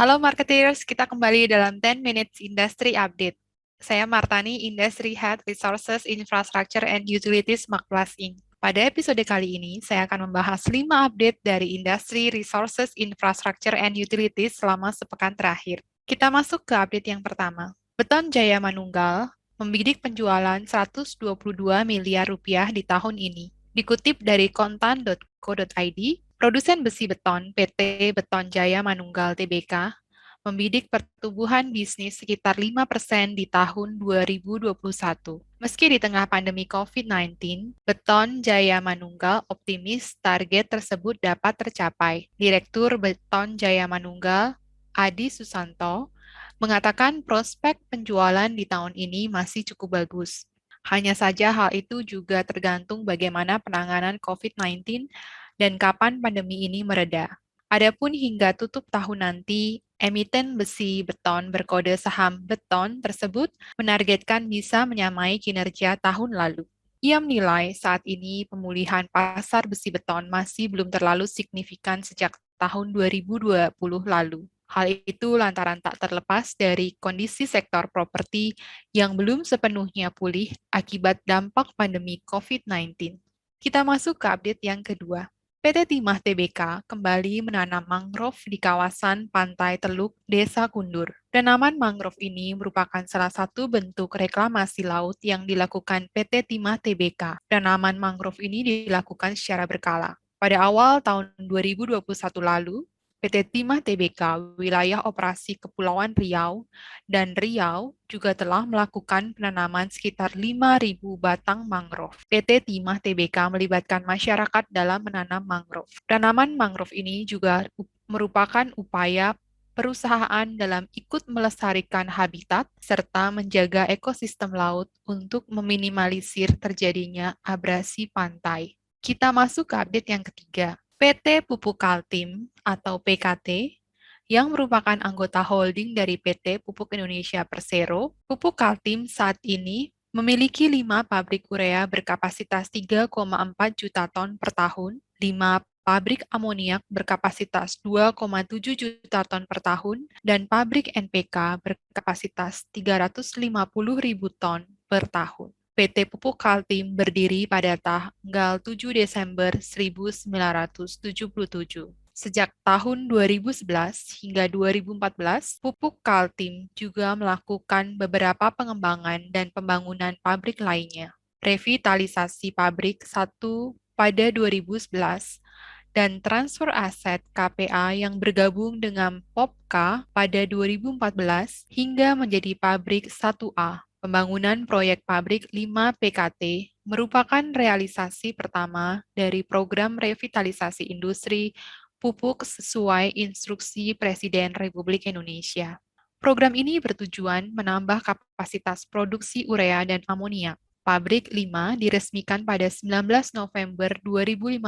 Halo marketers, kita kembali dalam 10 Minutes Industry Update. Saya Martani, Industry Head Resources, Infrastructure, and Utilities Maklas Inc. Pada episode kali ini, saya akan membahas 5 update dari industri Resources, Infrastructure, and Utilities selama sepekan terakhir. Kita masuk ke update yang pertama. Beton Jaya Manunggal membidik penjualan 122 miliar rupiah di tahun ini. Dikutip dari kontan.co.id, produsen besi beton PT Beton Jaya Manunggal Tbk membidik pertumbuhan bisnis sekitar 5% di tahun 2021. Meski di tengah pandemi COVID-19, Beton Jaya Manunggal optimis target tersebut dapat tercapai. Direktur Beton Jaya Manunggal, Adi Susanto, mengatakan prospek penjualan di tahun ini masih cukup bagus. Hanya saja hal itu juga tergantung bagaimana penanganan COVID-19 dan kapan pandemi ini mereda. Adapun hingga tutup tahun nanti, emiten besi beton berkode saham beton tersebut menargetkan bisa menyamai kinerja tahun lalu. Ia menilai saat ini pemulihan pasar besi beton masih belum terlalu signifikan sejak tahun 2020 lalu. Hal itu lantaran tak terlepas dari kondisi sektor properti yang belum sepenuhnya pulih akibat dampak pandemi COVID-19. Kita masuk ke update yang kedua. PT Timah Tbk kembali menanam mangrove di kawasan Pantai Teluk, Desa Kundur. Tanaman mangrove ini merupakan salah satu bentuk reklamasi laut yang dilakukan PT Timah Tbk. Tanaman mangrove ini dilakukan secara berkala. Pada awal tahun 2021 lalu, PT Timah Tbk wilayah operasi Kepulauan Riau dan Riau juga telah melakukan penanaman sekitar 5.000 batang mangrove. PT Timah Tbk melibatkan masyarakat dalam menanam mangrove. Tanaman mangrove ini juga merupakan upaya perusahaan dalam ikut melestarikan habitat serta menjaga ekosistem laut untuk meminimalisir terjadinya abrasi pantai. Kita masuk ke update yang ketiga. PT Pupuk Kaltim atau PKT yang merupakan anggota holding dari PT Pupuk Indonesia Persero, Pupuk Kaltim saat ini memiliki 5 pabrik urea berkapasitas 3,4 juta ton per tahun, 5 pabrik amoniak berkapasitas 2,7 juta ton per tahun, dan pabrik NPK berkapasitas 350.000 ton per tahun. PT Pupuk Kaltim berdiri pada tanggal 7 Desember 1977. Sejak tahun 2011 hingga 2014, Pupuk Kaltim juga melakukan beberapa pengembangan dan pembangunan pabrik lainnya. Revitalisasi pabrik 1 pada 2011 dan transfer aset KPA yang bergabung dengan POPKA pada 2014 hingga menjadi pabrik 1A. Pembangunan proyek pabrik 5 PKT merupakan realisasi pertama dari program revitalisasi industri pupuk sesuai instruksi Presiden Republik Indonesia. Program ini bertujuan menambah kapasitas produksi urea dan amonia. Pabrik 5 diresmikan pada 19 November 2015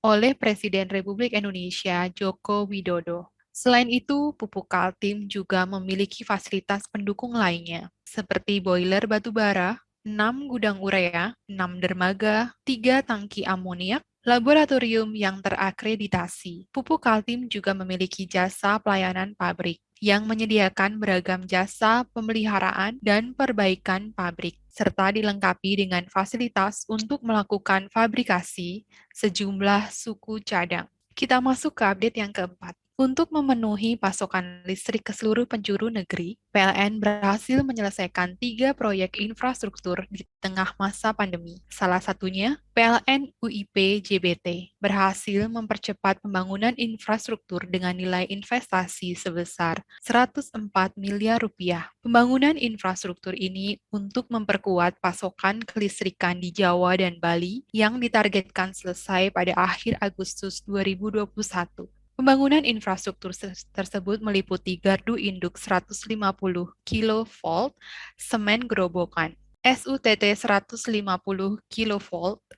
oleh Presiden Republik Indonesia Joko Widodo. Selain itu, Pupuk Kaltim juga memiliki fasilitas pendukung lainnya, seperti boiler batubara, 6 gudang urea, 6 dermaga, 3 tangki amoniak, laboratorium yang terakreditasi. Pupuk Kaltim juga memiliki jasa pelayanan pabrik yang menyediakan beragam jasa pemeliharaan dan perbaikan pabrik, serta dilengkapi dengan fasilitas untuk melakukan fabrikasi sejumlah suku cadang. Kita masuk ke update yang keempat. Untuk memenuhi pasokan listrik ke seluruh penjuru negeri, PLN berhasil menyelesaikan 3 proyek infrastruktur di tengah masa pandemi. Salah satunya, PLN UIP JBT berhasil mempercepat pembangunan infrastruktur dengan nilai investasi sebesar 104 miliar rupiah. Pembangunan infrastruktur ini untuk memperkuat pasokan kelistrikan di Jawa dan Bali yang ditargetkan selesai pada akhir Agustus 2021. Pembangunan infrastruktur tersebut meliputi gardu induk 150 kV semen gerobokan, SUTT 150 kV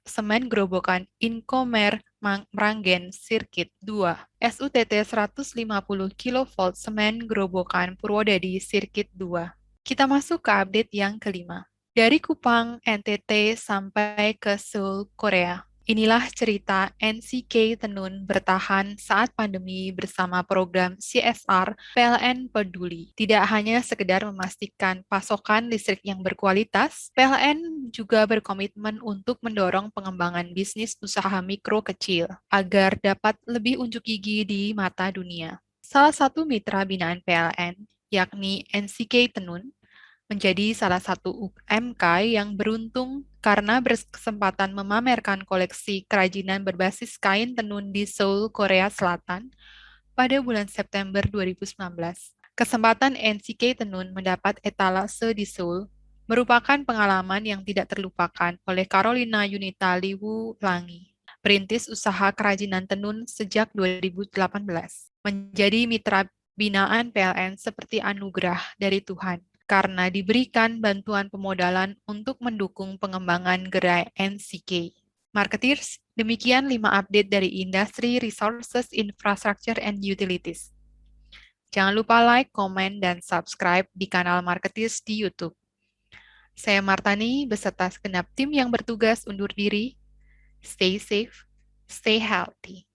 semen gerobokan Incomer Meranggen Sirkuit 2, SUTT 150 kV semen gerobokan Purwodadi Sirkuit 2. Kita masuk ke update yang kelima. Dari Kupang, NTT sampai ke Seoul, Korea. Inilah cerita NCK Tenun bertahan saat pandemi bersama program CSR PLN Peduli. Tidak hanya sekedar memastikan pasokan listrik yang berkualitas, PLN juga berkomitmen untuk mendorong pengembangan bisnis usaha mikro kecil agar dapat lebih unjuk gigi di mata dunia. Salah satu mitra binaan PLN, yakni NCK Tenun, menjadi salah satu UMK yang beruntung karena berkesempatan memamerkan koleksi kerajinan berbasis kain tenun di Seoul, Korea Selatan pada bulan September 2019. Kesempatan NCK Tenun mendapat etalase di Seoul merupakan pengalaman yang tidak terlupakan oleh Carolina Yunita Liwu Langi, perintis usaha kerajinan tenun sejak 2018. Menjadi mitra binaan PLN seperti anugerah dari Tuhan karena diberikan bantuan pemodalan untuk mendukung pengembangan gerai NCK. Marketeers, demikian 5 update dari Industry Resources Infrastructure and Utilities. Jangan lupa like, komen, dan subscribe di kanal Marketeers di YouTube. Saya Martani beserta segenap tim yang bertugas undur diri. Stay safe, stay healthy.